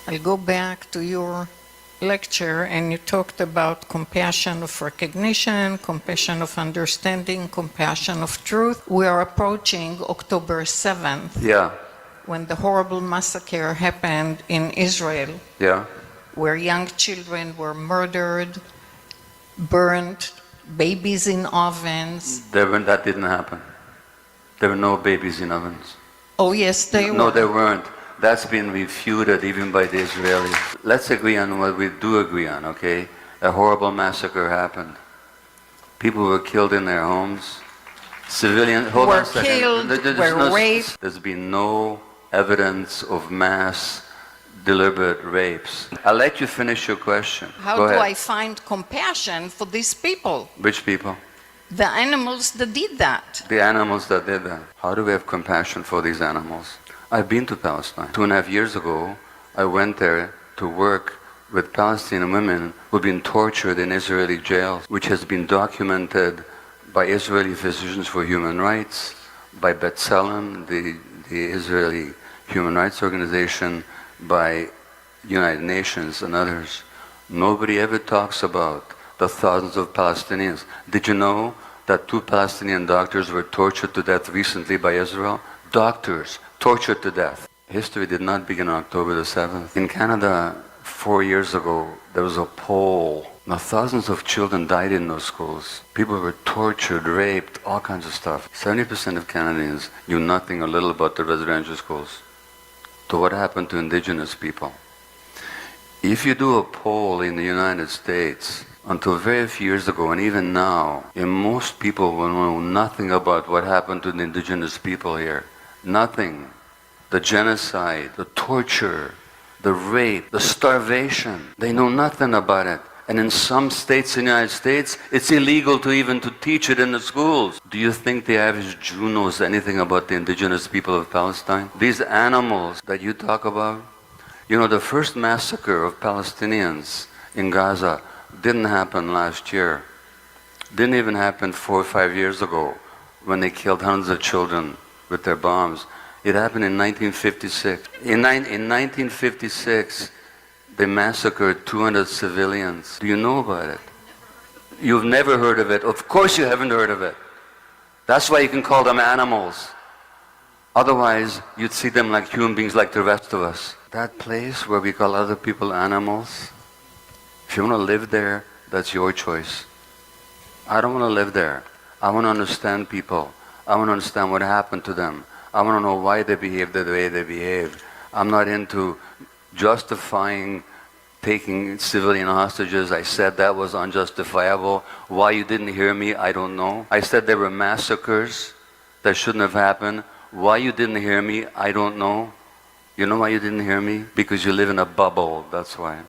I'll go back to your lecture, and you talked about compassion of recognition, compassion of understanding, compassion of truth. We are approaching October 7th. Yeah. When the horrible massacre happened in Israel. Yeah. Where young children were murdered, burned, babies in ovens. That didn't happen. There were no babies in ovens. Oh yes, they were. No, there weren't. That's been refuted even by the Israelis. Let's agree on what we do agree on, okay? A horrible massacre happened. People were killed in their homes. Civilians were killed, were raped. There's been no evidence of mass deliberate rapes. I'll let you finish your question. How do I find compassion for these people? Which people? The animals that did that. The animals that did that. How do we have compassion for these animals? I've been to Palestine. 2.5 years ago, I went there to work with Palestinian women who've been tortured in Israeli jails, which has been documented by Israeli Physicians for Human Rights, by B'Tselem, the Israeli human rights organization, by United Nations and others. Nobody ever talks about the thousands of Palestinians. Did you know that 2 Palestinian doctors were tortured to death recently by Israel? Doctors tortured to death. History did not begin on October the 7th. In Canada, 4 years ago, there was a poll. Now, thousands of children died in those schools. People were tortured, raped, all kinds of stuff. 70% of Canadians knew nothing or little about the residential schools. To what happened to indigenous people. If you do a poll in the United States, until very few years ago and even now, most people will know nothing about what happened to the indigenous people here. Nothing. The genocide, the torture, the rape, the starvation. They know nothing about it. And in some states in the United States, it's illegal to even to teach it in the schools. Do you think the average Jew knows anything about the indigenous people of Palestine? These animals that you talk about, you know, the first massacre of Palestinians in Gaza didn't happen last year. Didn't even happen 4 or 5 years ago when they killed hundreds of children with their bombs. It happened in 1956. In 1956, they massacred 200 civilians. Do you know about it? You've never heard of it. Of course you haven't heard of it. That's why you can call them animals. Otherwise, you'd see them like human beings like the rest of us. That place where we call other people animals, if you want to live there, that's your choice. I don't want to live there. I want to understand people. I want to understand what happened to them. I want to know why they behave the way they behave. I'm not into justifying taking civilian hostages. I said that was unjustifiable. Why you didn't hear me, I don't know. I said there were massacres that shouldn't have happened. Why you didn't hear me, I don't know. You know why you didn't hear me? Because you live in a bubble, that's why.